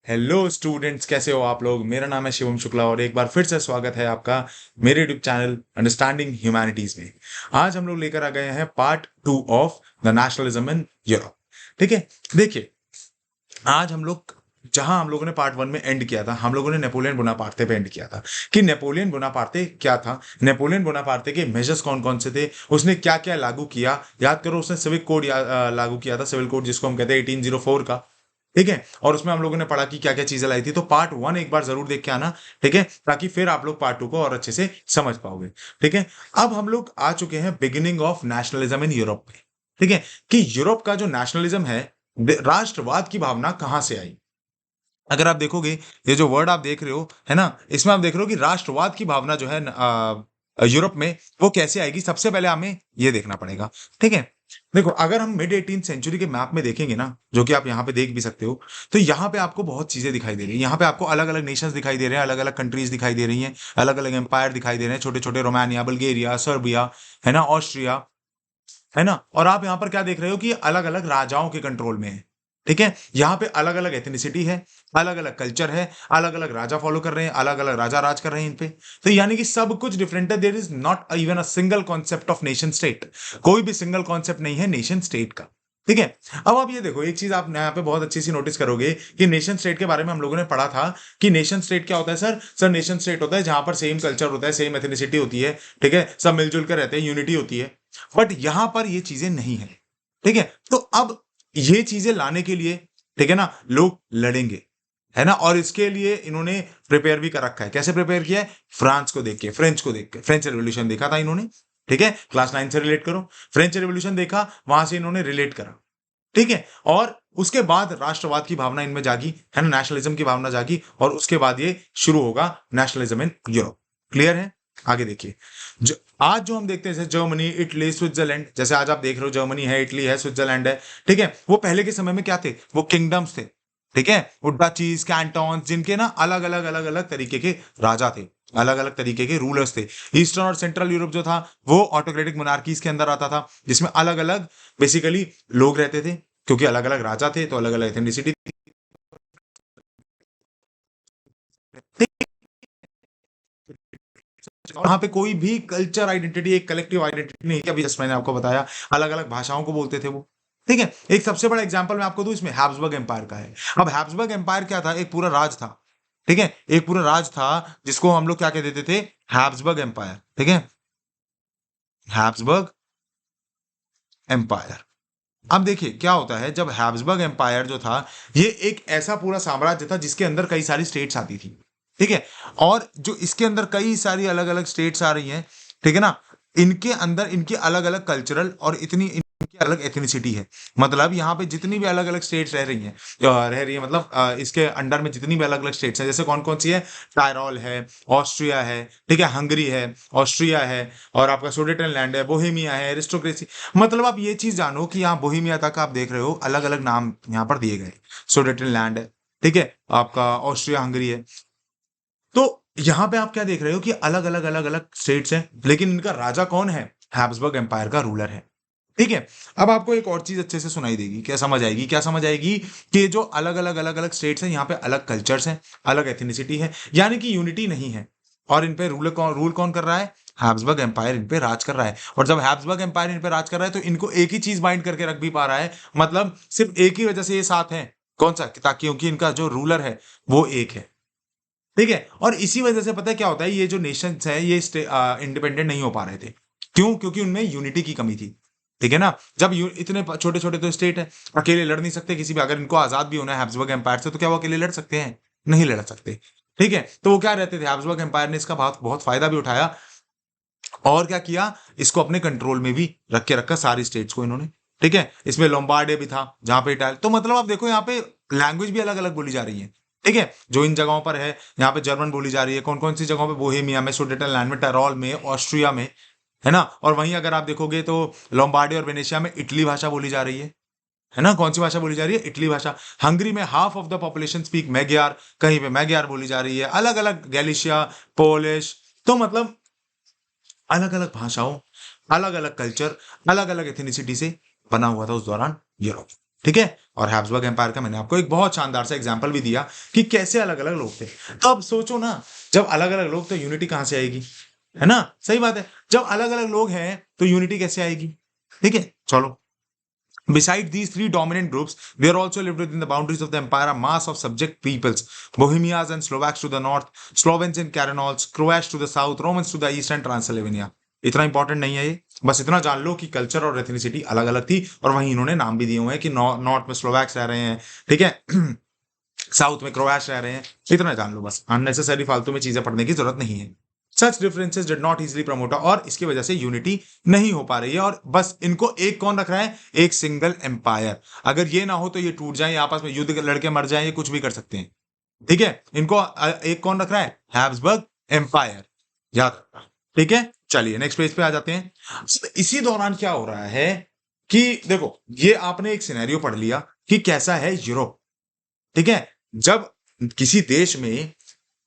Hello students, कैसे हो आप लोग। मेरा नाम है शिवम शुक्ला और एक बार फिर से स्वागत है आपका मेरे यूट्यूब चैनल अंडरस्टैंडिंग ह्यूमैनिटीज में। आज हम लोग लेकर आ गए हैं part 2 of the nationalism in Europe. ठीक है, देखिए, आज हम लोगों ने पार्ट 1 में एंड किया था, हम लोगों ने नेपोलियन बोनापार्टे पे एंड किया था कि नेपोलियन बोनापार्टे क्या था, नेपोलियन बोनापार्टे के मेजर्स कौन कौन से थे, उसने क्या क्या लागू किया। याद करो, उसने सिविक कोड लागू किया था, सिविल कोड जिसको हम कहते हैं 1804 का। ठीक है, और उसमें हम लोगों ने पढ़ा कि क्या क्या चीजें लाई थी। तो पार्ट 1 एक बार जरूर देख के आना, ठीक है, ताकि फिर आप लोग पार्ट 2 को और अच्छे से समझ पाओगे। ठीक है, अब हम लोग आ चुके हैं beginning of nationalism in Europe में। ठीक है, कि यूरोप का जो नेशनलिज्म है, राष्ट्रवाद की भावना कहां से आई। अगर आप देखोगे, ये जो वर्ड आप देख रहे हो है ना, इसमें आप देख रहे हो कि राष्ट्रवाद की भावना जो है यूरोप में, वो कैसे आएगी। सबसे पहले हमें ये देखना पड़ेगा। ठीक है, देखो, अगर हम मिड 18 सेंचुरी के मैप में देखेंगे ना, जो कि आप यहाँ पे देख भी सकते हो, तो यहाँ पे आपको बहुत चीजें दिखाई दे रही है। यहाँ पे आपको अलग अलग नेशंस दिखाई दे रहे हैं, अलग अलग कंट्रीज दिखाई दे रही हैं, अलग अलग एम्पायर दिखाई दे रहे हैं, छोटे छोटे रोमानिया, बल्गेरिया, सर्बिया, है ना, ऑस्ट्रिया, है ना। और आप यहाँ पर क्या देख रहे हो कि अलग अलग राजाओं के कंट्रोल में है। ठीक है, यहाँ पे अलग अलग एथनिसिटी है, अलग अलग कल्चर है, अलग अलग राजा फॉलो कर रहे हैं, अलग अलग राजा राज कर रहे हैं इन पे। तो यानी कि सब कुछ डिफरेंट है। There is not even a single concept of nation state. कोई भी सिंगल कॉन्सेप्ट नहीं है नेशन स्टेट का। ठीक है, अब आप ये देखो, एक चीज आप यहाँ पे बहुत अच्छी सी नोटिस करोगे कि नेशन स्टेट के बारे में हम लोगों ने पढ़ा था कि नेशन स्टेट क्या होता है। सर नेशन स्टेट होता है जहां पर सेम कल्चर होता है, सेम एथनिसिटी होती है, ठीक है, सब मिलजुल कर रहते हैं, यूनिटी होती है। बट यहां पर ये चीजें नहीं है। ठीक है, तो अब ये चीजें लाने के लिए, ठीक है ना, लोग लड़ेंगे, है ना। और इसके लिए इन्होंने प्रिपेयर भी कर रखा है। कैसे प्रिपेयर किया है? फ्रांस को देख के, फ्रेंच को देख के, फ्रेंच रेवोल्यूशन देखा था इन्होंने। ठीक है, क्लास 9 से रिलेट करो, फ्रेंच रेवोल्यूशन देखा, वहां से इन्होंने रिलेट करा। ठीक है, और उसके बाद राष्ट्रवाद की भावना इनमें जागी, है ना, नेशनलिज्म की भावना जागी, और उसके बाद ये शुरू होगा नेशनलिज्म इन यूरोप। क्लियर है? आगे देखिए, जो आज जो हम देखते हैं, जैसे जर्मनी, इटली, स्विट्जरलैंड, जैसे आज आप देख रहे हो जर्मनी है, इटली है, स्विट्जरलैंड है। ठीक है, वो पहले के समय में क्या थे? वो किंगडम्स थे। ठीक है, वो डचीज, कैंटोन्स, जिनके ना अलग अलग तरीके के राजा थे, अलग अलग तरीके के रूलर्स थे। ईस्टर्न और सेंट्रल यूरोप जो था, वो ऑटोक्रेटिक मोनार्कीज के अंदर आता था, जिसमें अलग अलग बेसिकली लोग रहते थे, क्योंकि अलग अलग राजा थे तो अलग अलग एथेनिसिटी थी। वहां पे कोई भी कल्चर आइडेंटिटी, एक कलेक्टिव आइडेंटिटी नहीं थी। अभी जस्ट मैंने आपको बताया, अलग अलग भाषाओं को बोलते थे वो। ठीक है, एक सबसे बड़ा एग्जांपल मैं आपको दूं इसमें, हैब्सबर्ग एम्पायर का है। अब हैब्सबर्ग एम्पायर क्या था? एक पूरा राज था। ठीक है, एक पूरा राज था, जिसको हम लोग क्या कह देते थे? Habsburg empire. ठीक है, हैब्सबर्ग एम्पायर। अब देखिए क्या होता है, जब हैब्सबर्ग एम्पायर जो था, ये एक ऐसा पूरा साम्राज्य था जिसके अंदर कई सारी स्टेट्स आती थी। ठीक है, और जो इसके अंदर कई सारी अलग अलग स्टेट्स आ रही हैं, ठीक है ना, इनके अंदर इनकी अलग अलग कल्चरल और इतनी इनकी अलग एथनिसिटी है। मतलब यहाँ पे जितनी भी अलग अलग स्टेट्स रह रही है, मतलब इसके अंडर में जितनी भी अलग अलग स्टेट्स हैं, जैसे कौन कौन सी है? टायरोल है, ऑस्ट्रिया है, ठीक है, हंगरी है, ऑस्ट्रिया है, और आपका सुडेटन लैंड है, बोहेमिया है, एरिस्टोक्रेसी। मतलब आप ये चीज जानो कि यहाँ बोहेमिया तक आप देख रहे हो अलग अलग नाम यहाँ पर दिए गए। सुडेटन लैंड है, ठीक है, आपका ऑस्ट्रिया हंगरी है। तो यहाँ पे आप क्या देख रहे हो कि अलग अलग स्टेट्स हैं, लेकिन इनका राजा कौन है? हैब्सबर्ग एम्पायर का रूलर है। ठीक है, अब आपको एक और चीज अच्छे से सुनाई देगी, क्या समझ आएगी? क्या समझ आएगी कि ये जो अलग अलग स्टेट्स हैं, यहाँ पे अलग कल्चर्स हैं, अलग एथनिसिटी है, यानी कि यूनिटी नहीं है। और इन पे रूल कौन कर रहा है? हैब्सबर्ग एम्पायर इन पे राज कर रहा है। और जब हैब्सबर्ग एम्पायर इन पे राज कर रहा है, तो इनको एक ही चीज बाइंड करके रख भी पा रहा है, मतलब सिर्फ एक ही वजह से ये साथ है। कौन सा? ताकि क्योंकि इनका जो रूलर है वो एक है। ठीक है, और इसी वजह से पता है क्या होता है, ये जो नेशंस है ये इंडिपेंडेंट नहीं हो पा रहे थे। क्यों? क्योंकि उनमें यूनिटी की कमी थी। ठीक है ना, जब इतने छोटे छोटे तो स्टेट है, अकेले लड़ नहीं सकते किसी भी। अगर इनको आजाद भी होना है हैब्सबर्ग एम्पायर से, तो क्या वो अकेले लड़ सकते हैं? नहीं लड़ सकते। ठीक है, तो वो क्या रहते थे, हैब्सबर्ग एम्पायर ने इसका बहुत बहुत फायदा भी उठाया, और क्या किया, इसको अपने कंट्रोल में भी रख के रखा सारी स्टेट्स को इन्होंने। ठीक है, इसमें लोम्बार्डे भी था जहां पे इटाल, तो मतलब आप देखो यहाँ पे लैंग्वेज भी अलग अलग बोली जा रही है। ठीक है, जो इन जगहों पर है, यहाँ पे जर्मन बोली जा रही है, कौन कौन सी जगहों पे? बोहेमिया में, सुडेटनलैंड में, टैरोल में, ऑस्ट्रिया में, है ना। और वहीं अगर आप देखोगे तो लोम्बार्डी और वेनेशिया में इटली भाषा बोली जा रही है ना। कौन सी भाषा बोली जा रही है? इटली भाषा। हंगरी में half of the population speak Magyar, कहीं पे मैग्यार बोली जा रही है। अलग अलग गैलिशिया, पोलिश, तो मतलब अलग अलग भाषाओं, अलग अलग कल्चर, अलग अलग एथेनिसिटी से बना हुआ था उस दौरान यूरोप। ठीक है, और हैब्सबर्ग एम्पायर का मैंने आपको एक बहुत शानदार सा एग्जांपल भी दिया कि कैसे अलग अलग लोग थे। तो अब सोचो ना, जब अलग अलग लोग तो यूनिटी कहां से आएगी, है ना? सही बात है, जब अलग अलग लोग हैं तो यूनिटी कैसे आएगी? ठीक है, चलो। Besides these three dominant groups, there also lived within the boundaries of the empire a mass of subject peoples: Bohemians and Slovaks to the north, Slovens and Caranols, Croats to the south, Romans to the east and Transylvania. इतना important नहीं है ये, बस इतना जान लो कि culture और ethnicity अलग अलग थी, और वहीं इन्होंने नाम भी दिए हुए हैं कि नॉर्थ में स्लोवैक्स रह रहे हैं, ठीक है, साउथ में क्रोएश रह रहे हैं। इतना जान लो बस, अननेसेसरी फालतू में चीजें पढ़ने की जरूरत नहीं है। Such differences did not easily promote, और इसकी वजह से यूनिटी नहीं हो पा रही है, और बस इनको एक कौन रख रहा है? एक सिंगल एम्पायर। अगर ये ना हो तो ये टूट जाए, आपस में युद्ध लड़के मर जाए, ये कुछ भी कर सकते हैं। ठीक है, इनको एक कौन रख रहा है? हैब्सबर्ग एम्पायर, याद रखना। ठीक है, चलिए नेक्स्ट पेज पे आ जाते हैं। इसी दौरान क्या हो रहा है कि देखो, ये आपने एक सिनेरियो पढ़ लिया कि कैसा है यूरोप। ठीक है, जब किसी देश में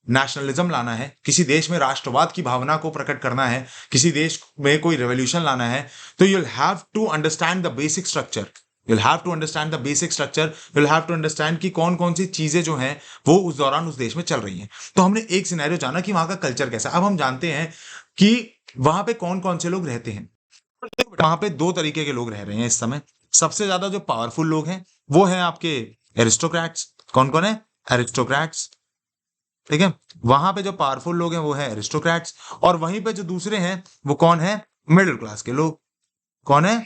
नेशनलिज्म लाना है, किसी देश में राष्ट्रवाद की भावना को प्रकट करना है, किसी देश में कोई रेवोल्यूशन लाना है, तो you'll have to understand the basic structure. You'll have to understand the basic structure. You'll have to understand कि कौन कौन सी चीजें जो हैं वो उस दौरान उस देश में चल रही हैं। तो हमने एक सिनेरियो जाना कि वहां का कल्चर कैसा। अब हम जानते हैं कि वहां पे कौन कौन से लोग रहते हैं। वहां पे दो तरीके के लोग रह रहे हैं इस समय। सबसे ज्यादा जो पावरफुल लोग हैं वो हैं आपके एरिस्टोक्रेट्स। कौन कौन है? एरिस्टोक्रेट्स। ठीक है, वहां पे जो पावरफुल लोग हैं वो है एरिस्टोक्रेट्स, और वहीं पे जो दूसरे हैं वो कौन है? मिडिल क्लास के लोग। कौन है?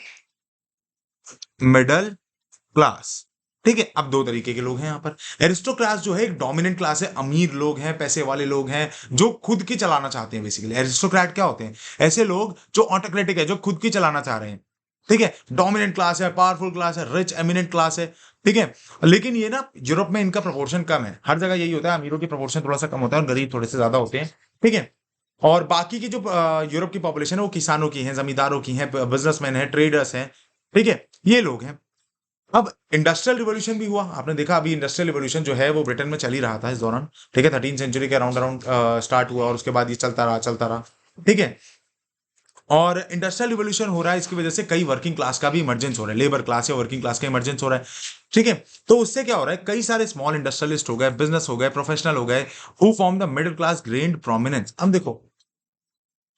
Middle class. ठीक है, अब दो तरीके के लोग हैं यहाँ पर। एरिस्टोक्लास जो है एक डोमिनेंट क्लास है, अमीर लोग हैं, पैसे वाले लोग हैं, जो खुद की चलाना चाहते हैं। बेसिकली एरिस्टोक्रेट क्या होते हैं? ऐसे लोग जो ऑटोक्रेटिक है, जो खुद की चलाना चाह रहे हैं। ठीक है, डोमिनेंट क्लास है, पावरफुल क्लास है, रिच एमिनेंट क्लास है। ठीक है, लेकिन ये ना यूरोप में इनका प्रोपोर्शन कम है। हर जगह यही होता है, अमीरों की प्रोपोर्शन थोड़ा सा कम होता है और गरीब थोड़े से ज्यादा होते हैं। ठीक है, और बाकी की जो यूरोप की पॉपुलेशन है वो किसानों की है, जमींदारों की है, बिजनेसमैन है, ट्रेडर्स हैं। ठीक है, ये लोग हैं। अब इंडस्ट्रियल रिवॉल्यूशन भी हुआ, आपने देखा अभी इंडस्ट्रियल रिवॉल्यूशन जो है वो ब्रिटेन में चल ही रहा था इस दौरान। ठीक है, 13 सेंचुरी के अराउंड अराउंड स्टार्ट हुआ, और उसके बाद ये चलता रहा चलता रहा। ठीक है, और इंडस्ट्रियल रिवॉल्यूशन हो रहा है, इसकी वजह से कई वर्किंग क्लास का भी इमरजेंस हो रहा है, लेबर क्लास या वर्किंग क्लास का इमरजेंस हो रहा है। ठीक है, तो उससे क्या हो रहा है? कई सारे स्मॉल इंडस्ट्रियलिस्ट हो गए, बिजनेस हो गए, प्रोफेशनल हो गए, who form the middle class gained prominence. अब देखो,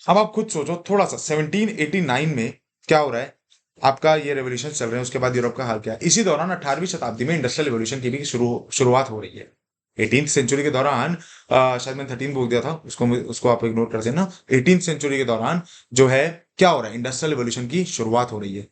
अब आप खुद सोचो थोड़ा सा, 1789 में क्या हो रहा है? आपका ये रेवोल्यूशन चल रहे हैं, उसके बाद यूरोप का हाल क्या है? इसी दौरान 18वीं शताब्दी में इंडस्ट्रियल रिवॉल्यूशन की भी शुरुआत हो रही है। 18th सेंचुरी के दौरान, शायद मैंने 13 बोल दिया था, उसको उसको आप इग्नोर कर देना। 18th सेंचुरी के दौरान जो है क्या हो रहा है? इंडस्ट्रियल रिवॉल्यूशन की शुरुआत हो रही है।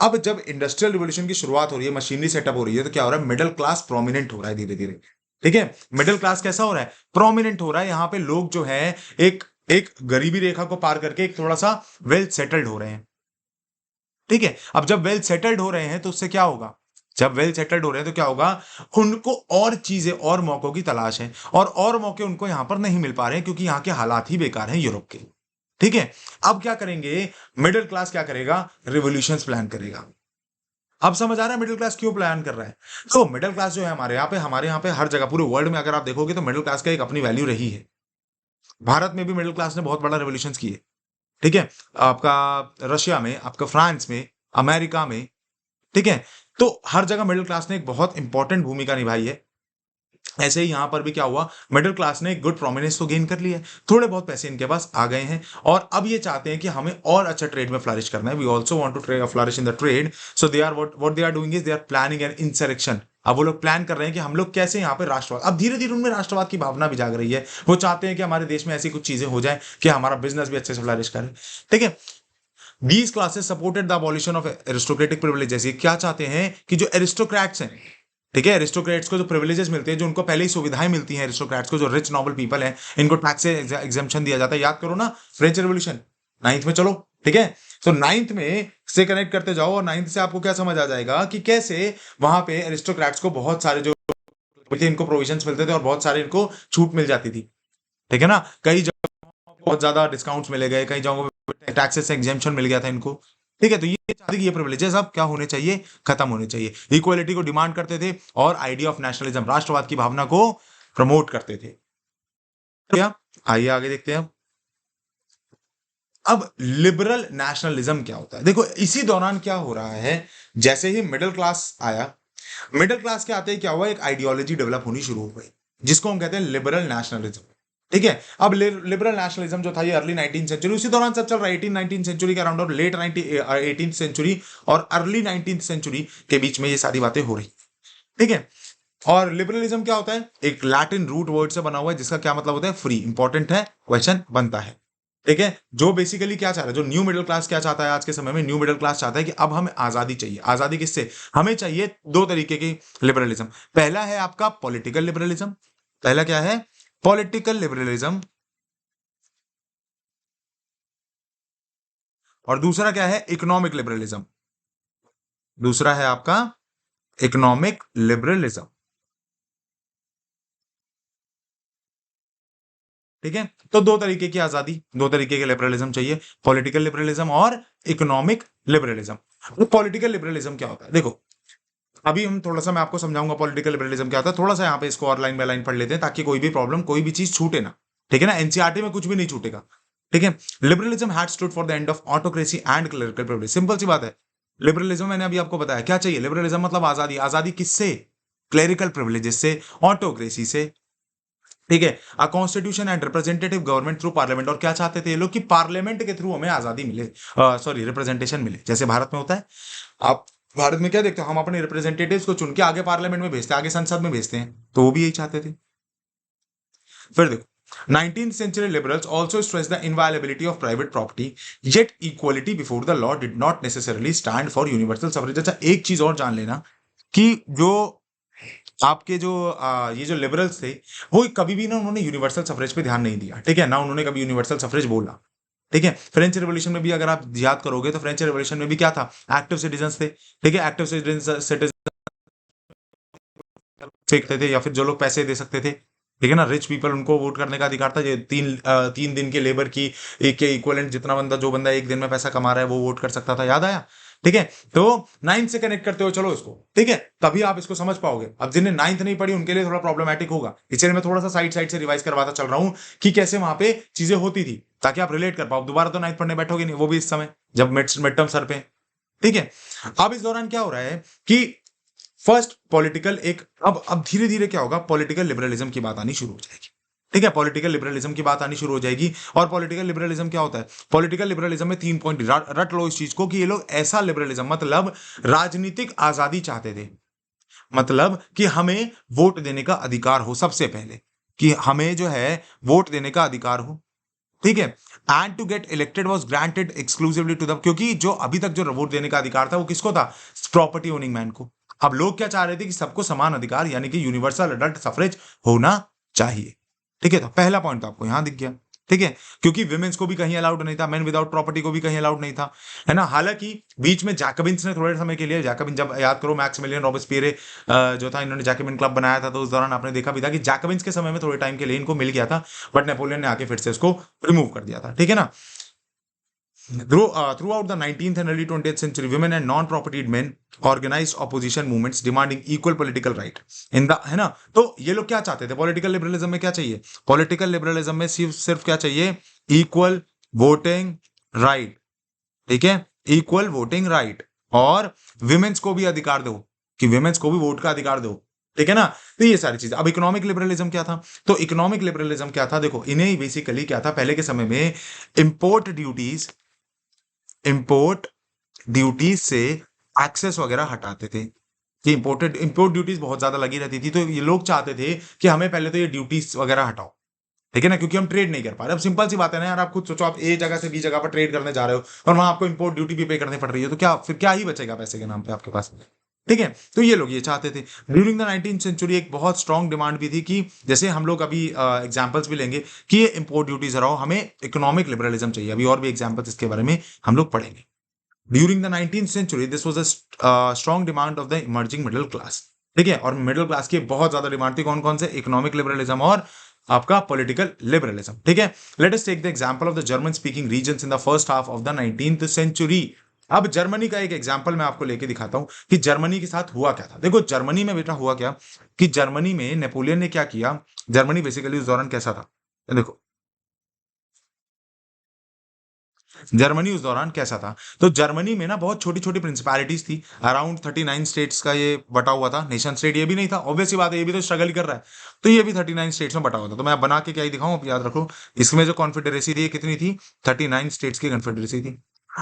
अब जब इंडस्ट्रियल रिवॉल्यूशन की शुरुआत हो रही है, मशीनरी सेटअप हो रही है, तो क्या हो रहा है? मिडिल क्लास प्रोमिनेंट हो रहा है धीरे धीरे। ठीक है, मिडिल क्लास कैसा हो रहा है? प्रोमिनेंट हो रहा है। यहाँ पे लोग जो है एक एक गरीबी रेखा को पार करके एक थोड़ा सा वेल सेटल्ड हो रहे हैं। ठीक है, अब जब वेल सेटल्ड हो रहे हैं तो उससे क्या होगा? जब वेल सेटल्ड हो रहे हैं तो क्या होगा? उनको और चीजें और मौकों की तलाश है, और मौके उनको यहां पर नहीं मिल पा रहे हैं, क्योंकि यहाँ के हालात ही बेकार हैं यूरोप के। ठीक है, अब क्या करेंगे? मिडिल क्लास क्या करेगा? रिवोल्यूशंस प्लान करेगा। अब समझ आ रहा है मिडिल क्लास क्यों प्लान कर रहा है? तो मिडिल क्लास जो है हमारे यहाँ पे हर जगह पूरे वर्ल्ड में अगर आप देखोगे तो मिडिल क्लास का एक अपनी वैल्यू रही है। भारत में भी मिडिल क्लास ने बहुत बड़ा रेवोल्यूशन किए। ठीक है, आपका रशिया में, आपका फ्रांस में, अमेरिका में। ठीक है, तो हर जगह मिडिल क्लास ने एक बहुत इंपॉर्टेंट भूमिका निभाई है। ऐसे ही यहां पर भी क्या हुआ? मिडिल क्लास ने एक गुड प्रोमिनेंस तो गेन कर लिया है, थोड़े बहुत पैसे इनके पास आ गए हैं, और अब ये चाहते हैं कि हमें और अच्छा ट्रेड में फ्लरिश करना है। We also want to flourish in the trade, so they are what they are doing is they are planning an insurrection. अब वो लोग प्लान कर रहे हैं कि हम लोग कैसे यहाँ पे राष्ट्रवाद, अब धीरे धीरे उनमें राष्ट्रवाद की भावना भी जाग रही है। वो चाहते हैं कि हमारे देश में ऐसी कुछ चीजें हो जाए कि हमारा बिजनेस भी अच्छे से फ्लरिश करे। ठीक है, these classes supported the abolition of aristocratic privileges. ये क्या चाहते हैं कि जो एरिस्टोक्रेट्स हैं, ठीक है, एरिस्टोक्रेट्स को जो प्रिविलेजेस मिलते हैं, जो उनको पहले ही सुविधाएं मिलती हैं, एरिस्टोक्रेट्स को, जो रिच नोबल पीपल हैं, इनको टैक्स से एग्जेम्पशन दिया जाता है। याद करो ना फ्रेंच रेवोल्यूशन, नाइन्थ में चलो। ठीक है, तो नाइन्थ में से कनेक्ट करते जाओ, और नाइन्थ से आपको क्या समझ आ जाएगा कि कैसे वहां पे एरिस्टोक्रेट्स को बहुत सारे जो इनको प्रोविजंस मिलते थे, और बहुत सारे इनको छूट मिल जाती थी। ठीक है ना, कई बहुत ज्यादा डिस्काउंट्स मिले गए, कई जगहों पे टैक्सेस से एग्जेम्पशन मिल गया था इनको। ठीक है, तो ये चाहते कि ये प्रिविलेजेस अब क्या होने चाहिए? खत्म होने चाहिए। इक्वालिटी को डिमांड करते थे, और आइडिया ऑफ नेशनलिज्म, राष्ट्रवाद की भावना को प्रमोट करते थे। क्या, आइए आगे देखते हैं। अब लिबरल नेशनलिज्म क्या होता है? देखो, इसी दौरान क्या हो रहा है, जैसे ही मिडिल क्लास आया, मिडिल क्लास के आते ही क्या हुआ, एक आइडियोलॉजी डेवलप होनी शुरू हो गई जिसको हम कहते हैं लिबरल नेशनलिज्म। ठीक है, अब लिबरल नेशनलिज्म जो था ये अर्ली 19th सेंचुरी, उसी दौरान सब चल रहा है, 19 सेंचुरी के अराउंड और लेट 18th सेंचुरी और अर्ली 19th सेंचुरी के बीच में ये सारी बातें हो रही। ठीक है, और लिबरलिज्म क्या होता है, एक लैटिन रूट वर्ड से बना हुआ है जिसका क्या मतलब होता है, फ्री। इंपॉर्टेंट है, क्वेश्चन बनता है। ठीक है, जो बेसिकली क्या चाह रहा है, जो न्यू मिडिल क्लास क्या चाहता है आज के समय में, न्यू मिडिल क्लास चाहता है कि अब हमें आजादी चाहिए। आजादी किससे, हमें चाहिए दो तरीके की लिबरलिज्म। पहला है आपका पॉलिटिकल लिबरलिज्म, पहला क्या है, पॉलिटिकल लिबरलिज्म, और दूसरा क्या है, इकोनॉमिक लिबरलिज्म। दूसरा है आपका इकोनॉमिक लिबरलिज्म। ठीक है, तो दो तरीके की आजादी, दो तरीके के लिबरलिज्म चाहिए, पॉलिटिकल लिबरलिज्म और इकोनॉमिक लिबरलिज्म। तो पॉलिटिकल लिबरलिज्म क्या होता है, देखो अभी हम थोड़ा सा मैं आपको समझाऊंगा पॉलिटिकल लिबरलिज्म क्या होता है, थोड़ा सा यहाँ पे इसको और लाइन बाय लाइन पढ़ लेते हैं ताकि कोई भी प्रॉब्लम, कोई भी चीज छूटे ना। ठीक है ना, एनसीईआरटी में कुछ भी नहीं छूटेगा। ठीक है, liberalism had stood for the end of autocracy and clerical privilege. Simple सी बात है, लिबरलिज्म मैंने अभी आपको बताया क्या चाहिए, लिबरलिज्म मतलब आजादी। आजादी किससे, क्लेरिकल प्रिविलेजेस से, ऑटोक्रेसी से। ठीक है, a constitution and representative government through parliament. और क्या चाहते थे ये लोग कि पार्लियामेंट के थ्रू हमें आजादी मिले, सॉरी रिप्रेजेंटेशन मिले, जैसे भारत में होता है। आप भारत में क्या देखते हो, हम अपने रिप्रेजेंटेटिव्स को चुन के आगे पार्लियामेंट में भेजते हैं, आगे संसद में भेजते हैं, तो वो भी यही चाहते थे। फिर देखो, 19th century liberals also stressed the inviolability of private property, yet equality before the law did not necessarily stand for universal suffrage। अच्छा, एक चीज और जान लेना कि जो आपके जो ये जो लिबरल्स थे, वो कभी भी ना उन्होंने यूनिवर्सल सफरेज पे ध्यान नहीं दिया। ठीक है ना, उन्होंने कभी यूनिवर्सल सफरेज बोला। ठीक है, फ्रेंच रेवोल्यूशन में भी अगर आप याद करोगे तो फ्रेंच रेवोल्यूशन में भी क्या था, एक्टिव सिटीजन थे। ठीक है, एक्टिव सिटीजन फेंकते थे या फिर जो लोग पैसे दे सकते थे, ठीक है ना, रिच पीपल, उनको वोट करने का अधिकार था। ये 3 दिन के लेबर की एक के इक्वलेंट जितना बंदा, जो बंदा एक दिन में पैसा कमा रहा है वो वोट कर सकता था, याद आया। ठीक है, तो 9th से कनेक्ट करते हो चलो इसको। ठीक है, तभी आप इसको समझ पाओगे। अब जिन्हें 9th नहीं पढ़ी उनके लिए थोड़ा प्रॉब्लमेटिक होगा, इसलिए मैं थोड़ा सा साइड साइड से रिवाइज करवाता चल रहा हूं कि कैसे वहां पे चीजें होती थी, ताकि आप रिलेट कर पाओ। दोबारा तो 9th पढ़ने बैठोगे नहीं, वो भी इस समय जब मिड टर्म सर पे। ठीक है, अब इस दौरान क्या हो रहा है कि फर्स्ट पॉलिटिकल एक, अब धीरे धीरे क्या होगा, पॉलिटिकल लिबरलिज्म की बात आनी शुरू हो जाएगी। ठीक है, पॉलिटिकल लिबरलिज्म की बात आनी शुरू हो जाएगी। और पॉलिटिकल लिबरलिज्म क्या होता है, पॉलिटिकल लिबरलिज्म में 3 पॉइंट रट लो इस चीज को, कि ये लोग ऐसा लिबरलिज्म, मतलब राजनीतिक आजादी चाहते थे। मतलब कि हमें वोट देने का अधिकार हो, सबसे पहले कि हमें जो है वोट देने का अधिकार हो। ठीक है, and to get elected was granted exclusively to the, क्योंकि जो अभी तक जो वोट देने का अधिकार था वो किसको था, प्रॉपर्टी ओनिंग मैन को। अब लोग क्या चाह रहे थे कि सबको समान अधिकार, यानी कि यूनिवर्सल अडल्ट सफरेज होना चाहिए। ठीक है, तो पहला पॉइंट तो आपको यहां दिख गया। ठीक है, क्योंकि विमेन्स को भी कहीं अलाउड नहीं था, मैन विदाउट प्रॉपर्टी को भी कहीं अलाउड नहीं था, है ना। हालांकि बीच में जैकबिन्स ने थोड़े समय के लिए, जैकबिन जब याद करो मैक्सिमिलियन रॉबेस्पियरे जो था, इन्होंने जैकबिन क्लब बनाया था, तो उस दौरान आपने देखा भी था कि जैकबिन्स के समय में थोड़े टाइम के लिए इनको मिल गया था, बट नेपोलियन ने आके फिर से इसको रिमूव कर दिया था। ठीक है ना। Throughout the 19th and early 20th century, women and non-propertied men organized opposition movements demanding equal political right in the, है ना। तो ये लोग क्या चाहते थे, पॉलिटिकल लिबरलिज्म में क्या चाहिए, पॉलिटिकल लिबरलिज्म में सिर्फ सिर्फ क्या चाहिए, इक्वल वोटिंग राइट। ठीक है, इक्वल वोटिंग राइट, और विमेन्स को भी अधिकार दो, कि विमेन्स को भी वोट का अधिकार दो। ठीक है ना, तो ये सारी चीजें। अब इकोनॉमिक लिबरलिज्म क्या था, तो इकोनॉमिक लिबरलिज्म क्या था, देखो इन्हें बेसिकली क्या था, पहले के समय में इंपोर्ट ड्यूटीज, इंपोर्ट ड्यूटीज से एक्सेस वगैरह हटाते थे, कि इंपोर्ट ड्यूटीज बहुत ज्यादा लगी रहती थी, तो ये लोग चाहते थे कि हमें पहले तो ये ड्यूटीज वगैरह हटाओ। ठीक है ना, क्योंकि हम ट्रेड नहीं कर पा रहे। अब सिंपल सी बात है ना यार, आप खुद सोचो, आप ए जगह से बी जगह पर ट्रेड करने जा रहे हो और वहां आपको इंपोर्ट ड्यूटी भी पे करनी पड़ रही है, तो क्या फिर क्या ही बचेगा पैसे के नाम पे आपके पास। ठीक है, तो ये लोग ये चाहते थे। ड्यूरिंग द 19th सेंचुरी एक बहुत स्ट्रॉन्ग डिमांड भी थी कि जैसे हम लोग अभी एग्जांपल्स भी लेंगे कि ये इंपोर्ट ड्यूटीज हटाओ, हमें इकोनॉमिक लिबरलिज्म चाहिए। अभी और भी एग्जांपल्स इसके बारे में हम लोग पढ़ेंगे। During the 19th century this was a strong demand of the emerging middle class. ठीक है, और मिडिल क्लास की बहुत ज्यादा डिमांड थी, कौन कौन से, इकोनॉमिक लिबरलिज्म और आपका पॉलिटिकल लिबरलिज्म। ठीक है, let us take the example of the German speaking regions in the first half of the 19th century. अब जर्मनी का एक एग्जांपल मैं आपको लेके दिखाता हूं कि जर्मनी के साथ हुआ क्या था। देखो जर्मनी में बेटा हुआ क्या, कि जर्मनी में नेपोलियन ने क्या किया, जर्मनी बेसिकली उस दौरान कैसा था, देखो जर्मनी उस दौरान कैसा था? तो जर्मनी में ना बहुत छोटी छोटी प्रिंसिपैलिटीज थी, अराउंड 39 स्टेट्स का ये बटा हुआ था। नेशन स्टेट ये भी नहीं था, ऑब्वियस सी बात है, ये भी तो स्ट्रगल ही कर रहा है। तो ये भी 39 स्टेट्स में बटा हुआ था। तो मैं बना के क्या ही दिखाऊं, अब याद रखो। इसमें जो कॉन्फेडरेसी थी ये कितनी थी? 39 स्टेट्स की कॉन्फेडरेसी थी।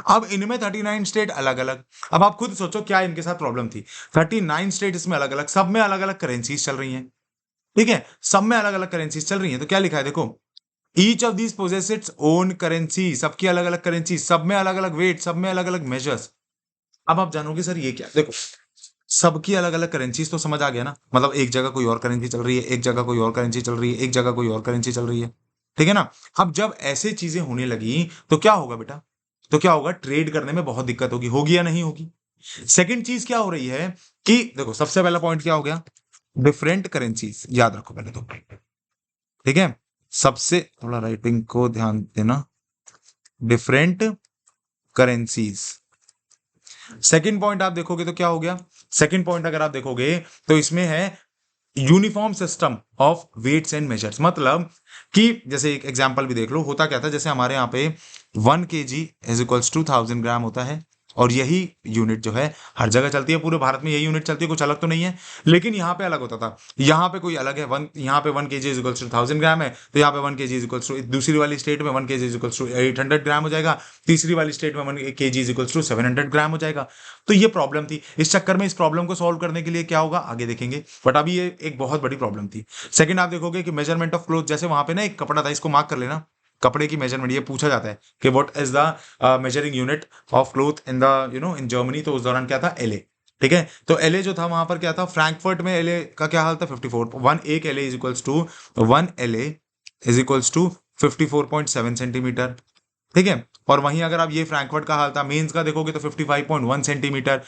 अब इनमें 39 स्टेट अलग अलग। अब आप खुद सोचो क्या इनके साथ प्रॉब्लम थी। 39 स्टेट इसमें अलग अलग, सब में अलग अलग करेंसीज चल रही हैं। ठीक है, सब में अलग अलग करेंसीज चल रही हैं। तो क्या लिखा है देखो, each of these possesses its own currency, सबकी अलग अलग करेंसी, सब में अलग अलग वेट, सब में अलग अलग मेजर्स। अब आप जानोगे सर ये क्या? देखो, सबकी अलग अलग करेंसीज तो समझ आ गया ना, मतलब एक जगह कोई और करेंसी चल रही है, एक जगह कोई और करेंसी चल रही है, एक जगह कोई और करेंसी चल रही है। ठीक है ना? अब जब ऐसे चीजें होने लगी तो क्या होगा बेटा? तो क्या होगा? ट्रेड करने में बहुत दिक्कत होगी या नहीं होगी? सेकंड चीज क्या हो रही है कि देखो, सबसे पहला पॉइंट क्या हो गया? डिफरेंट करेंसीज, याद रखो पहले तो। ठीक है, सबसे थोड़ा राइटिंग को ध्यान देना। Different currencies. सेकंड पॉइंट आप देखोगे तो क्या हो गया? सेकंड पॉइंट अगर आप देखोगे तो इसमें है uniform system of weights and measures. मतलब कि जैसे एक एग्जांपल भी देख लो, होता क्या था, जैसे हमारे यहाँ पे 1 kg इज इक्वल्स टू 1000 ग्राम होता है। और यही यूनिट जो है हर जगह चलती है, पूरे भारत में यही यूनिट चलती है, कुछ अलग तो नहीं है। लेकिन यहाँ पे अलग होता था, यहाँ पे कोई अलग है। यहाँ पे 1 kg इज इक्वल्स टू 1000 ग्राम है, तो यहाँ पे 1 kg इज इक्वल्स टू, दूसरी वाली स्टेट में 1 kg इज इक्वल्स टू 800 ग्राम हो जाएगा, तीसरी वाली स्टेट में 1 kg इज इक्वल्स टू 700 ग्राम हो जाएगा। तो ये प्रॉब्लम थी। इस चक्कर में इस प्रॉब्लम को सॉल्व करने के लिए क्या होगा आगे देखेंगे, बट अभी ये एक बहुत बड़ी प्रॉब्लम थी। सेकंड आप देखोगे कि मेजरमेंट ऑफ क्लोथ, जैसे वहां पे ना एक कपड़ा था, इसको मार्क कर लेना। कपड़े की मेजरमेंट ये पूछा जाता है कि what is the measuring unit of cloth in the in Germany. तो उस दौरान क्या था? एलए। ठीक है, तो एलए जो था वहां पर क्या था? फ्रैंकफर्ट में एलए का क्या हाल था? 54 वन, एक LA is equals to 1 LA is equals to 54.7 centimetre. ठीक है, और वहीं अगर आप ये फ्रैंकफर्ट का हाल था मेंस का देखोगे तो 55.1 सेंटीमीटर,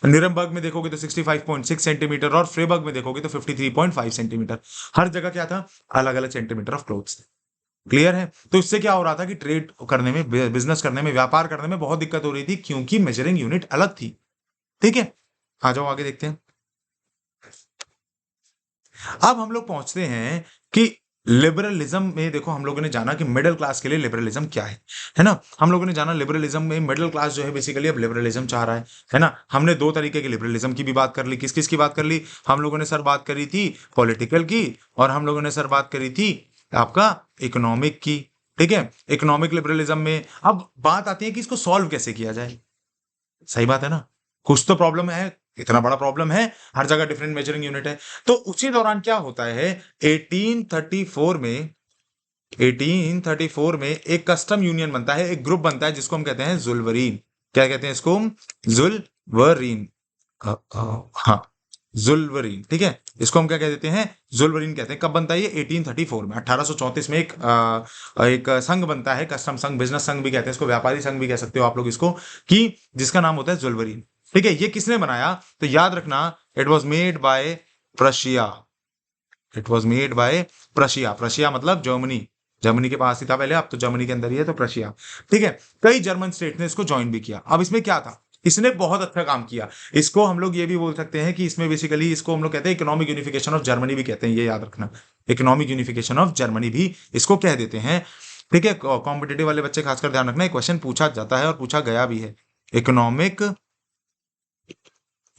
निरमबर्ग में देखोगे तो 65.6 सेंटीमीटर, और फ्रेबर्ग में देखोगे तो 53.5 सेंटीमीटर। हर जगह क्या था? अलग अलग सेंटीमीटर ऑफ क्लोथ्स। क्लियर है? तो इससे क्या हो रहा था कि ट्रेड करने में, बिजनेस करने में, व्यापार करने में बहुत दिक्कत हो रही थी, क्योंकि मेजरिंग यूनिट अलग थी। ठीक है, आ जाओ आगे देखते हैं। अब हम लोग पहुंचते हैं कि लिबरलिज्म में देखो, हम लोगों ने जाना कि मिडिल क्लास के लिए लिबरलिज्म क्या है ना? हम लोगों ने जाना लिबरलिज्म में मिडिल क्लास जो है बेसिकली अब लिबरलिज्म चाह रहा है ना? हमने दो तरीके के लिबरलिज्म की भी बात कर ली। किस किस की बात कर ली? हम लोगों ने सर बात करी थी पॉलिटिकल की, और हम लोगों ने सर बात करी थी आपका इकोनॉमिक की। ठीक है, इकोनॉमिक लिबरलिज्म में अब बात आती है कि इसको सॉल्व कैसे किया जाए। सही बात है ना? कुछ तो प्रॉब्लम है, इतना बड़ा प्रॉब्लम है, हर जगह डिफरेंट मेजरिंग यूनिट है। तो उसी दौरान क्या होता है, 1834 में 1834 में एक कस्टम यूनियन बनता है, एक ग्रुप बनता है जिसको हम कहते हैं जुल्वरीन। क्या कहते हैं इसको? जुल्वरीन। हाँ, जुल्वरीन। ठीक है, इसको हम क्या कह देते हैं? जुल्वरीन कहते हैं। कब बनता है ये? 1834 में। 1834 में एक संघ बनता है, कस्टम संघ, बिजनेस संघ भी कहते हैं इसको, व्यापारी संघ भी कह सकते हो आप लोग इसको, कि जिसका नाम होता है जुल्वरीन। ठीक है, ये किसने बनाया? तो याद रखना, it was made by Prussia. It was made by Prussia. Prussia मतलब जर्मनी। जर्मनी के पास ही था पहले, अब तो जर्मनी के अंदर ही है, तो प्रशिया। ठीक है, कई जर्मन स्टेट ने इसको ज्वाइन भी किया। अब इसमें क्या था? इसने बहुत अच्छा काम किया। इसको हम लोग ये भी बोल सकते हैं कि इसमें बेसिकली इसको हम लोग कहते हैं इकोनॉमिक यूनिफिकेशन ऑफ जर्मनी भी कहते हैं, ये याद रखना। इकोनॉमिक यूनिफिकेशन ऑफ जर्मनी भी इसको कह देते हैं। ठीक है, कॉम्पिटेटिव वाले बच्चे खासकर ध्यान रखना, क्वेश्चन पूछा जाता है और पूछा गया भी है। Economic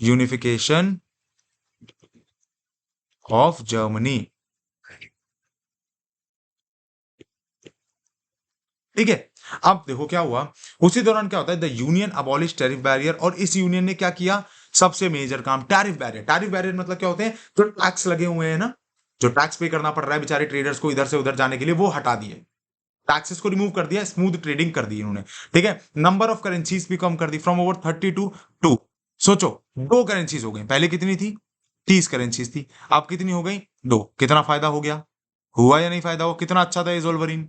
unification of Germany. ठीक है, अब देखो क्या हुआ। उसी दौरान क्या होता है, the union abolish tariff barrier. और इस यूनियन ने क्या किया? सबसे मेजर काम, टैरिफ बैरियर। टैरिफ बैरियर मतलब क्या होते हैं? जो टैक्स लगे हुए हैं ना, जो टैक्स पे करना पड़ रहा है बेचारे ट्रेडर्स को इधर से उधर जाने के लिए, वो हटा दिए। टैक्सेस को रिमूव कर दिया, स्मूथ ट्रेडिंग कर दी इन्होंने। ठीक है, नंबर ऑफ करेंसीज भी कम कर दी, फ्रॉम ओवर 30 टू 2। सोचो, दो करेंसीज हो गई, पहले कितनी थी? 30 करेंसीज थी, अब कितनी हो गई? दो। कितना फायदा हो गया? हुआ या नहीं फायदा? हो कितना अच्छा था ये जोल्वरिन।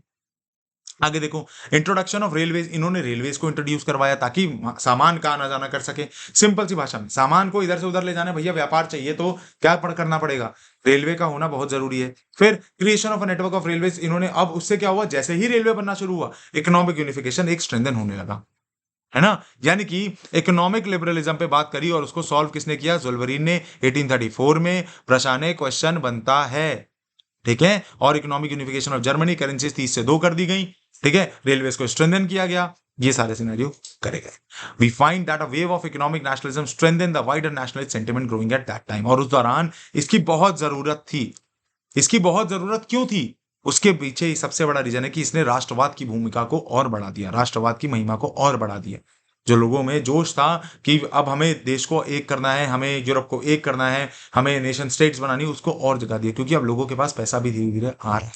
आगे देखो, इंट्रोडक्शन ऑफ रेलवेज। इन्होंने रेलवेज को इंट्रोड्यूस करवाया ताकि सामान का आना जाना कर सके। सिंपल सी भाषा में, सामान को इधर से उधर ले जाना, भैया व्यापार चाहिए तो क्या करना पड़ेगा? रेलवे का होना बहुत जरूरी है। फिर creation of network of railways इन्होंने, अब उससे क्या हुआ, जैसे ही रेलवे बनना शुरू हुआ, इकोनॉमिक यूनिफिकेशन एक स्ट्रेंथन होने लगा, है ना? यानी कि इकोनॉमिक लिबरलिज्म पे बात करी और उसको सॉल्व किसने किया? जुल्वरीन ने, 1834 में। प्रश्न क्वेश्चन बनता है। ठीक है, और economic unification of Germany, currencies 30 से 2 कर दी गई। ठीक है, रेलवेज को स्ट्रेंथन किया गया, ये सारे सिनेरियो करे गए। We find that a wave of economic nationalism strengthen the wider nationalist sentiment growing at that time. और उस दौरान इसकी बहुत जरूरत थी। इसकी बहुत जरूरत क्यों थी? उसके पीछे सबसे बड़ा रीजन है कि इसने राष्ट्रवाद की भूमिका को और बढ़ा दिया, राष्ट्रवाद की महिमा को और बढ़ा दिया। जो लोगों में जोश था कि अब हमें देश को एक करना है, हमें यूरोप को एक करना है, हमें नेशन स्टेट्स बनानी है, उसको और जगा दिया, क्योंकि अब लोगों के पास पैसा भी धीरे धीरे आ रहा है।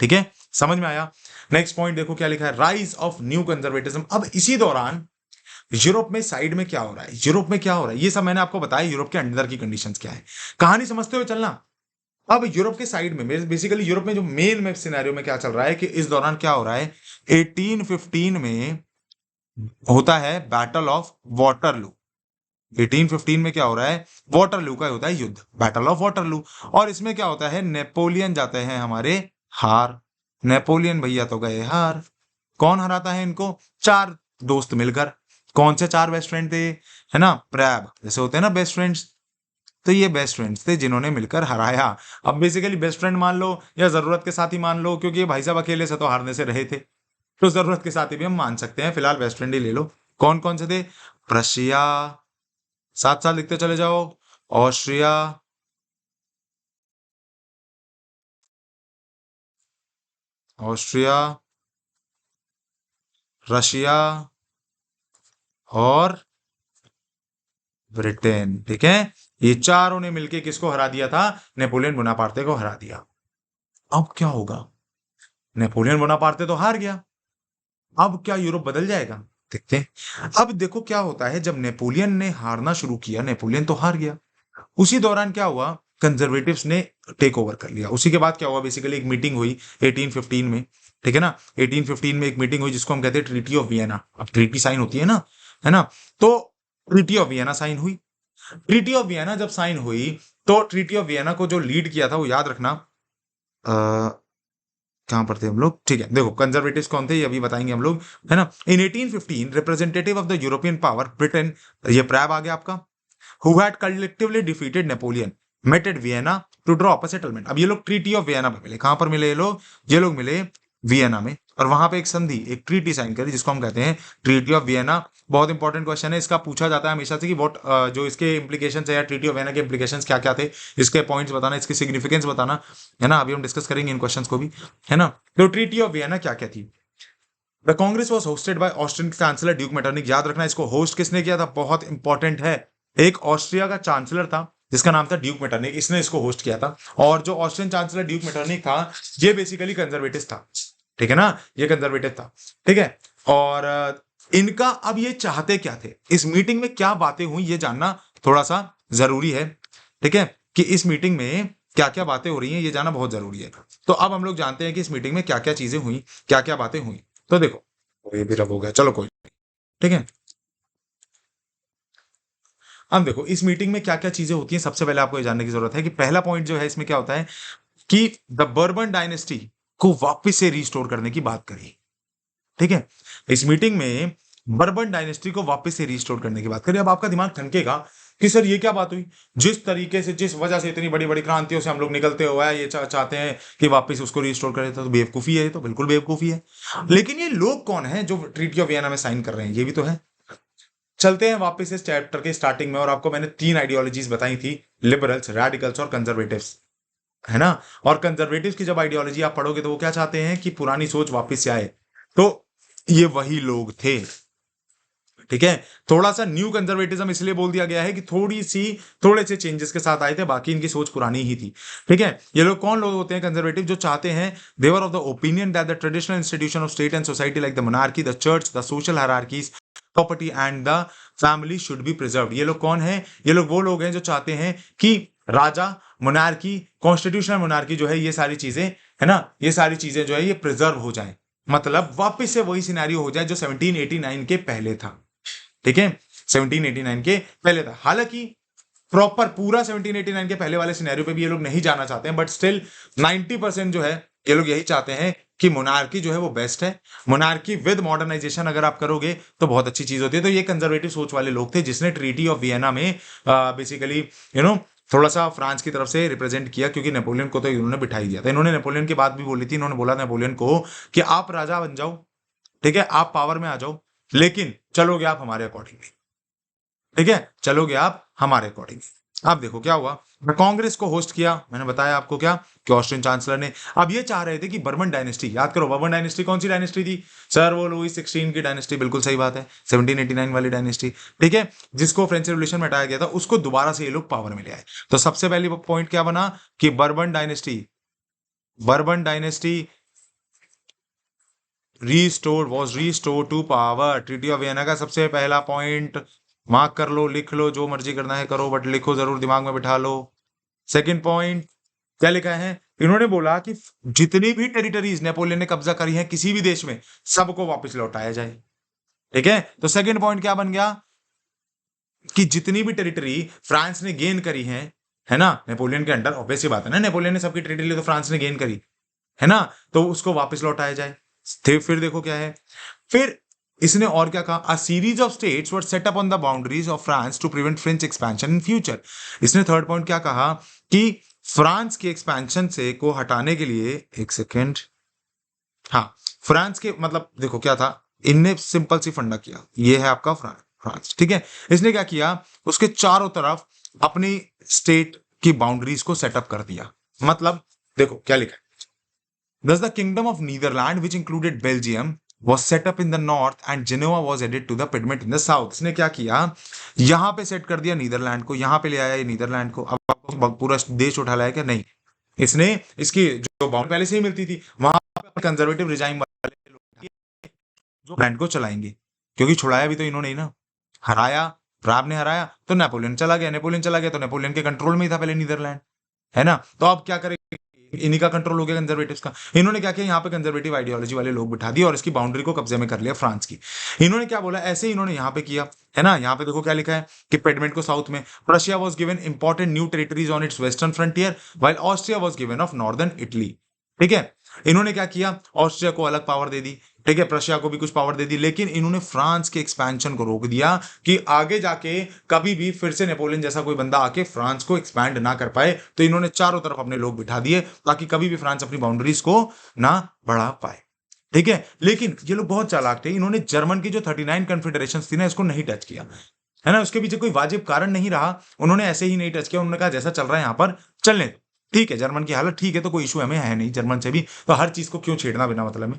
ठीक है, समझ में आया? नेक्स्ट पॉइंट देखो क्या लिखा है, राइज ऑफ न्यू कंजर्वेटिज्म। अब इसी दौरान यूरोप में साइड में क्या हो रहा है, यूरोप में क्या हो रहा है, ये सब मैंने आपको बताया। यूरोप के अंदर की कंडीशंस क्या है, कहानी समझते हुए चलना। अब यूरोप के साइड में, बेसिकली यूरोप में जो मेन में सिनेरियो में क्या चल रहा है कि इस दौरान क्या हो रहा है, 1815 में होता है बैटल ऑफ वाटरलू। 1815 में क्या हो रहा है, वाटरलू का होता है युद्ध, बैटल ऑफ वाटरलू। और इसमें क्या होता है, नेपोलियन जाते हैं हमारे हार। नेपोलियन भैया तो गए हार। कौन हराता है इनको? चार दोस्त मिलकर। कौन से चार बेस्ट फ्रेंड थे, है ना, प्रैब जैसे होते हैं ना बेस्ट फ्रेंड्स, तो ये बेस्ट फ्रेंड्स थे जिन्होंने मिलकर हराया। अब बेसिकली बेस्ट फ्रेंड मान लो या जरूरत के साथ ही मान लो, क्योंकि ये भाई साहब अकेले से तो हारने से रहे थे, तो जरूरत के साथ ही भी हम मान सकते हैं। फिलहाल बेस्ट फ्रेंड ही ले लो। कौन कौन से थे? प्रशिया, साथ साथ लिखते चले जाओ, ऑस्ट्रिया, ऑस्ट्रिया, रशिया और ब्रिटेन। ठीक है, ये चारों ने मिलकर किसको हरा दिया था? नेपोलियन बोनापार्टे को हरा दिया। अब क्या होगा, नेपोलियन बोनापार्टे तो हार गया, अब क्या यूरोप बदल जाएगा? देखते हैं। अब देखो क्या होता है, जब नेपोलियन ने हारना शुरू किया, नेपोलियन तो हार गया, उसी दौरान क्या हुआ, कंजर्वेटिव्स ने टेक ओवर कर लिया। उसी के बाद क्या हुआ, बेसिकली एक मीटिंग हुई 1815 में। ठीक है ना, 1815 में एक मीटिंग हुई जिसको हम कहते हैं ट्रीटी ऑफ वियना। अब ट्रीटी साइन होती है ना, है ना, तो ट्रीटी ऑफ वियना साइन हुई। ट्रीटी ऑफ वियना जब साइन हुई, तो ट्रीटी ऑफ वियना को जो लीड किया था वो याद रखना, कहां पर थे हम लोग, ठीक है, देखो कंजर्वेटिव्स कौन थे ये अभी बताएंगे हम लोग, है ना। In 1815 representative of the European power Britain, ये प्रैब आ गया आपका, who had collectively defeated Napoleon, met at Vienna to draw up a settlement. अब ये लोग ट्रीटी ऑफ वियना पे मिले। कहां पर मिले ये लोग मिले वियना में, और वहां पे एक संधि, एक ट्रीटी साइन करी जिसको हम कहते हैं ट्रीटी ऑफ वियना। बहुत इंपॉर्टेंट क्वेश्चन है, इसका पूछा जाता है हमेशा से कि व्हाट जो इसके इंप्लीकेशंस है या ट्रीटी ऑफ वियना के इंप्लीकेशंस क्या क्या थे, इसके पॉइंट्स बताना, इसकी सिग्निफिकेंस बताना, है ना। अभी हम डिस्कस करेंगे इन क्वेश्चंस को भी, है ना। तो ट्रीटी ऑफ वियना क्या क्या थी? The Congress was hosted by Austrian chancellor Duke Metternich. याद रखना, इसको होस्ट किसने किया था, बहुत इंपॉर्टेंट है। एक ऑस्ट्रिया का चांसलर था जिसका नाम था ड्यूक मेटरनिक, इसने इसको होस्ट किया था। और जो ऑस्ट्रियन चांसलर ड्यूक मेटरनिक था, ये बेसिकली कंजर्वेटिव था। ठीक है ना, ये कंजर्वेटिव था। ठीक है, और इनका अब ये चाहते क्या थे, इस मीटिंग में क्या बातें हुई, ये जानना थोड़ा सा जरूरी है। ठीक है, कि इस मीटिंग में क्या क्या बातें हो रही हैं, ये जानना बहुत जरूरी है। तो अब हम लोग जानते हैं कि इस मीटिंग में क्या क्या चीजें हुई, क्या क्या बातें हुई। तो देखो, ये भी रब हो गया, चलो कोई, ठीक है। अब देखो इस मीटिंग में क्या क्या चीजें होती हैं, सबसे पहले आपको ये जानने की जरूरत है कि पहला पॉइंट जो है इसमें क्या होता है कि द बर्बन डायनेस्टी को वापस से रिस्टोर करने की बात करी। ठीक है, इस मीटिंग में बर्बन डायनेस्टी को वापस से रिस्टोर करने की बात करी। अब आपका दिमाग ठनकेगा कि सर ये क्या बात हुई, जिस तरीके से, जिस वजह से इतनी बड़ी बड़ी क्रांतियों से हम लोग निकलते हुए हैं, ये चाहते हैं कि वापस उसको रिस्टोर करें, तो बेवकूफी है, ये तो बिल्कुल बेवकूफी है। लेकिन ये लोग कौन है जो ट्रीटी ऑफ वियना में साइन कर रहे हैं, ये भी तो है। चलते हैं वापस इस चैप्टर के स्टार्टिंग में, और आपको मैंने तीन आइडियोलॉजीज बताई थी, लिबरल्स, रेडिकल्स और कंजर्वेटिव्स, है ना। और कंजर्वेटिव्स की जब आइडियोलॉजी आप पढ़ोगे तो वो क्या चाहते हैं कि पुरानी सोच वापस से आए, तो ये वही लोग थे। ठीक है, थोड़ा सा न्यू कंजर्वेटिज्म इसलिए बोल दिया गया है कि थोड़े से चेंजेस के साथ आए थे, बाकी इनकी सोच पुरानी ही थी। ठीक है, ये लोग कौन लोग होते हैं कंजर्वेटिव, जो चाहते हैं, they were of the opinion that the traditional institution of state and society like the monarchy, the church, the social hierarchies, property and the family should be preserved. ये लोग कौन है, ये लोग वो लोग हैं जो चाहते हैं कि राजा, मोनार्की, कॉन्स्टिट्यूशनल मोनार्की जो है, ये सारी चीजें, है ना, ये सारी चीजें जो है ये प्रिजर्व हो जाएं, मतलब वापस से वही सिनेरियो हो जाए जो 1789 के पहले था। ठीक है, 1789 के पहले था। हालांकि प्रॉपर पूरा 1789 के पहले वाले सिनेरियो पे भी ये लोग नहीं जाना चाहते हैं, बट स्टिल 90% जो है ये लोग यही चाहते हैं कि मोनार्की जो है वो बेस्ट है। मोनार्की विद मॉडर्नाइजेशन अगर आप करोगे तो बहुत अच्छी चीज होती है। तो ये कंजर्वेटिव सोच वाले लोग थे जिसने ट्रीटी ऑफ वियना में बेसिकली थोड़ा सा फ्रांस की तरफ से रिप्रेजेंट किया, क्योंकि नेपोलियन को तो इन्होंने बिठा ही दिया था। इन्होंने नेपोलियन की बात भी बोली थी, इन्होंने बोला नेपोलियन को कि आप राजा बन जाओ, ठीक है, आप पावर में आ जाओ, लेकिन चलोगे आप हमारे अकॉर्डिंगली, ठीक है, चलोगे आप हमारे अकॉर्डिंग। अब देखो क्या हुआ, कांग्रेस को होस्ट किया, मैंने बताया आपको क्या कि ऑस्ट्रियन चांसलर ने। अब ये चाह रहे थे कि बर्मन डायनेस्टी, याद करो बर्मन डायनेस्टी कौन सी डायनेस्टी थी सर, वो लुईस 16 की डायनेस्टी, बिल्कुल सही बात है, 1789 वाली डायनेस्टी, ठीक है, जिसको फ्रेंच रेवोल्यूशन में हटाया गया था, उसको दोबारा से ये लोग पावर में ले आए। तो सबसे पहली पॉइंट क्या बना कि Bourbon dynasty restored to power. Treaty of Vienna का सबसे पहला पॉइंट मार्क कर लो, लिख लो, जो मर्जी करना है करो, बट लिखो जरूर, दिमाग में बिठा लो। सेकंड पॉइंट क्या लिखा है, इन्होंने बोला कि जितनी भी टेरिटरीज नेपोलियन ने कब्जा करी है किसी भी देश में, सबको वापस लौटाया जाए। ठीक है, तो सेकंड पॉइंट क्या बन गया कि जितनी भी टेरिटरी फ्रांस ने गेन करी है ना, नेपोलियन के अंडर, ऑब्वियस बात है ना, नेपोलियन ने सबकी टेरिटरी तो फ्रांस ने गेन करी है ना, तो उसको वापस लौटाया जाए। फिर देखो क्या है, फिर इसने और क्या कहा, a series of states were set up on the boundaries of France to prevent French expansion in future. इसने थर्ड पॉइंट क्या कहा कि फ्रांस के एक्सपेंशन से को हटाने के लिए, एक सेकेंड, हाँ, फ्रांस के मतलब देखो क्या था, इनने सिंपल सी फंडा किया, ये है आपका फ्रांस, ठीक है, इसने क्या किया, उसके चारों तरफ अपनी स्टेट की बाउंड्रीज को सेटअप कर दिया। मतलब देखो क्या लिखा है, thus the kingdom of Netherlands which included Belgium was set up in the north and Genoa was added to the Piedmont in the south। इसने क्या किया, यहां पे सेट कर दिया नीदरलैंड को, यहां पे ले आया ये नीदरलैंड को। अब आपको पूरा देश उठा लाया क्या, नहीं, इसने इसकी जो बाउंड्री पहले से ही मिलती थी, वहां पे कंजर्वेटिव रिजाइम वाले लोग जो लैंड को चलाएंगे, क्योंकि छुड़ाया भी तो इन्होंने ही ना, हराया, प्राग ने हराया तो नेपोलियन चला गया, नेपोलियन चला गया तो नेपोलियन के कंट्रोल में ही था पहले नीदरलैंड, है ना, तो अब क्या करेंगे, इन्हीं का कंट्रोल हो गया कंजर्वेटिव्स का। इन्होंने क्या किया, यहाँ पे कंजर्वेटिव आइडियोलॉजी वाले लोग बिठा दिए और इसकी बाउंड्री को कब्जे में कर लिया फ्रांस की। इन्होंने क्या बोला, ऐसे ही इन्होंने यहाँ पे किया, है ना, यहाँ पे देखो क्या लिखा है कि पेडमेंट को साउथ में, Russia was given important new territories on it's western frontier while Austria was given of northern Italy. ठीक है, इन्होंने क्या किया, ऑस्ट्रिया को अलग पावर दे दी, ठीक है, प्रशिया को भी कुछ पावर दे दी, लेकिन इन्होंने फ्रांस के एक्सपेंशन को रोक दिया कि आगे जाके कभी भी फिर से नेपोलियन जैसा कोई बंदा आके फ्रांस को एक्सपैंड ना कर पाए। तो इन्होंने चारों तरफ अपने लोग बिठा दिए ताकि कभी भी फ्रांस अपनी बाउंड्रीज को ना बढ़ा पाए। ठीक है, लेकिन ये लोग बहुत चालाक थे, इन्होंने जर्मन की जो 39 कन्फेडरेशन थी ना, इसको नहीं टच किया, है ना, उसके पीछे कोई वाजिब कारण नहीं रहा, उन्होंने ऐसे ही नहीं टच किया, उन्होंने कहा जैसा चल रहा है यहाँ पर चलने दो, ठीक है, जर्मन की हालत ठीक है तो कोई इशू हमें है नहीं जर्मन से भी, तो हर चीज को क्यों छेड़ना बिना मतलब में।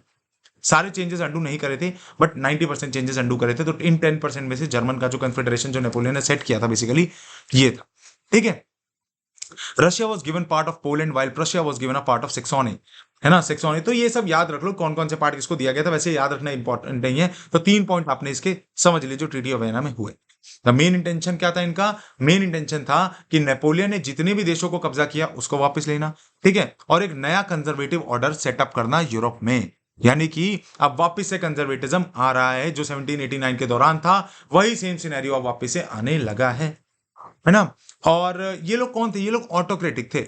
सारे चेंजेस अंडू नहीं करे थे, बट 90% चेंजेस अंडू करे थे, तो इन 10% में से जर्मन का जो कन्फेडरेशन जो नेपोलियन ने सेट किया था बेसिकली ये था। ठीक है, Russia was given part of Poland while Prussia was given a part of Saxony, है ना, सेक्सोनी। तो ये सब याद रख लो कौन कौन से पार्ट किसको दिया गया था, वैसे याद रखना इंपॉर्टेंट नहीं है, तो 3 पॉइंट आपने इसके समझ लीजिए जो ट्रीटी ऑफ वियना में हुए। द मेन इंटेंशन क्या था इनका, मेन इंटेंशन था कि नेपोलियन ने जितने भी देशों को कब्जा किया उसको वापस लेना, ठीक है, और एक नया कंजर्वेटिव ऑर्डर सेटअप करना यूरोप में, यानी कि अब वापस से कंजर्वेटिज्म आ रहा है, जो 1789 के दौरान था वही सेम सिनेरियो अब वापस से आने लगा है ना। और ये लोग कौन थे, ये लोग ऑटोक्रेटिक थे,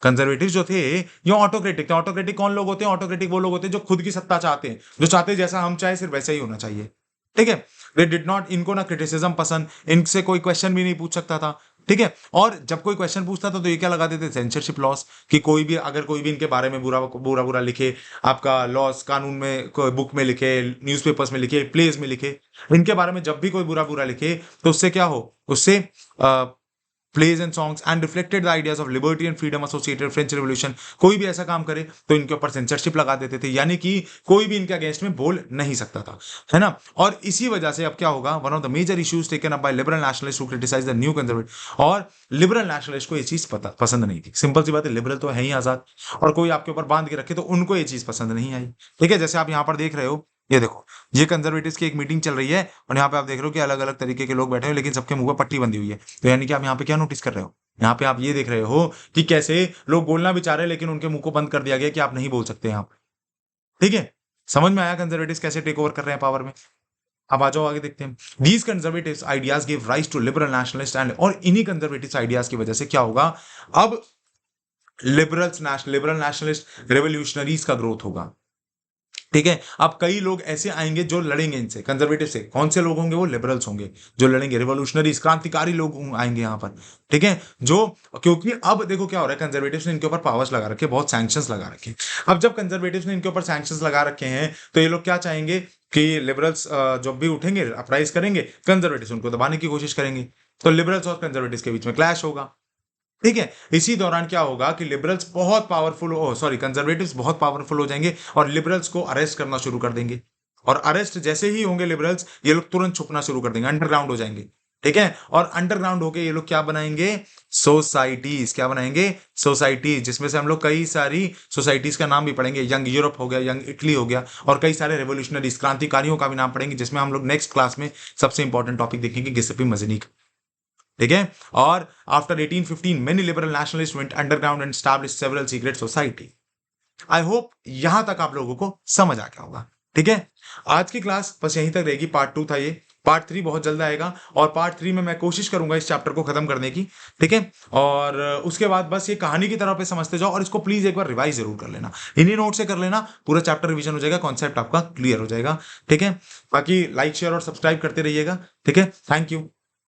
कंजर्वेटिव जो थे ये ऑटोक्रेटिक थे। ऑटोक्रेटिक कौन लोग होते हैं, ऑटोक्रेटिक वो लोग होते हैं जो खुद की सत्ता चाहते हैं, जो चाहते हैं जैसा हम चाहे सिर्फ वैसा ही होना चाहिए। ठीक है, दे डिड नॉट, इनको ना क्रिटिसिज्म पसंद, इनसे कोई क्वेश्चन भी नहीं पूछ सकता था। ठीक है, और जब कोई क्वेश्चन पूछता था तो ये क्या लगाते थे, सेंसरशिप लॉस, कि कोई भी अगर कोई भी इनके बारे में बुरा बुरा बुरा लिखे, आपका लॉस कानून में कोई बुक में लिखे, न्यूज़पेपर्स में लिखे, प्लेज में लिखे, इनके बारे में जब भी कोई बुरा बुरा लिखे तो उससे क्या हो, उससे plays and songs and reflected the ideas of liberty and freedom associated French revolution, कोई भी ऐसा काम करे तो इनके ऊपर सेंसरशिप लगा देते थे, यानी कि कोई भी इनके अगेंस्ट में बोल नहीं सकता था, है ना। और इसी वजह से अब क्या होगा, one of the major issues taken up by liberal nationalist who criticise the new conservative, और लिबरल नेशनलिस्ट को ये चीज पसंद नहीं थी। सिंपल सी बात है, लिबरल तो है ही आजाद, और कोई आपके ऊपर बांध के रखे तो उनको ये चीज पसंद नहीं आई। ठीक है, जैसे आप यहाँ पर देख रहे हो, ये देखो, ये कंजर्वेटिव्स की एक मीटिंग चल रही है और यहाँ पे आप देख रहे हो कि अलग अलग तरीके के लोग बैठे हैं, लेकिन सबके मुंह पर पट्टी बंधी हुई है। तो यानी कि आप यहाँ पे क्या नोटिस कर रहे हो, यहाँ पे आप ये देख रहे हो कि कैसे लोग बोलना भी चाह रहे हैं लेकिन उनके मुंह को बंद कर दिया गया कि आप नहीं बोल सकते यहाँ पे। ठीक है, समझ में आया कंजर्वेटिव्स कैसे टेक ओवर कर रहे हैं पावर में। अब आ जाओ आगे देखते हैं। These conservatives ideas give rise to liberal nationalist and, और इन्हीं कंजर्वेटिव आइडियाज की वजह से क्या होगा, अब लिबरल नेशनलिस्ट रेवोल्यूशनरीज का ग्रोथ होगा। ठीक है, अब कई लोग ऐसे आएंगे जो लड़ेंगे इनसे, कंजर्वेटिव से। कौन से लोग होंगे, वो लिबरल्स होंगे जो लड़ेंगे, रिवोल्यूशनरीज क्रांतिकारी लोग आएंगे यहाँ पर। ठीक है, जो, क्योंकि अब देखो क्या हो रहा है, कंजर्वेटिव्स ने इनके ऊपर पावर्स लगा रखे, बहुत सैंक्शंस लगा रखे। अब जब कंजर्वेटिव्स ने इनके ऊपर सैंक्शंस लगा रखे हैं तो ये लोग क्या चाहेंगे कि लिबरल्स जब भी उठेंगे अपराइज करेंगे, कंजर्वेटिव्स उनको दबाने की कोशिश करेंगे, तो लिबरल्स और कंजर्वेटिव्स के बीच में क्लैश होगा। ठीक है, इसी दौरान क्या होगा कि लिबरल्स बहुत पावरफुल हो, सॉरी कंजर्वेटिव्स बहुत पावरफुल हो जाएंगे और लिबरल्स को अरेस्ट करना शुरू कर देंगे। और अरेस्ट जैसे ही होंगे लिबरल्स, ये लोग तुरंत छुपना शुरू कर देंगे, अंडरग्राउंड हो जाएंगे। ठीक है, और अंडरग्राउंड होके ये लोग क्या बनाएंगे, सोसाइटीज। क्या बनाएंगे, सोसाइटीज, जिसमें से हम लोग कई सारी सोसाइटीज का नाम भी पढ़ेंगे। यंग यूरोप हो गया, यंग इटली हो गया, और कई सारे रेवोल्यूशनरीज क्रांतिकारियों का भी नाम पढ़ेंगे, जिसमें हम लोग नेक्स्ट क्लास में सबसे इंपॉर्टेंट टॉपिक देखेंगे, गिसेपी मजनी। ठीक है, और after 1815 many liberal nationalist went underground and established several secret society. I hope यहां तक आप लोगों को समझ आ गया होगा। ठीक है, आज की क्लास बस यहीं तक रहेगी। पार्ट 2 था ये, पार्ट 3 बहुत जल्द आएगा, और पार्ट 3 में मैं कोशिश करूंगा इस चैप्टर को खत्म करने की। ठीक है, और उसके बाद बस ये कहानी की तरह पे समझते जाओ, और इसको प्लीज एक बार रिवाइज जरूर कर लेना, इन्हीं नोट से कर लेना, पूरा चैप्टर रिवीजन हो जाएगा, कॉन्सेप्ट आपका क्लियर हो जाएगा। ठीक है, बाकी लाइक शेयर और सब्सक्राइब करते रहिएगा। ठीक है, थैंक यू।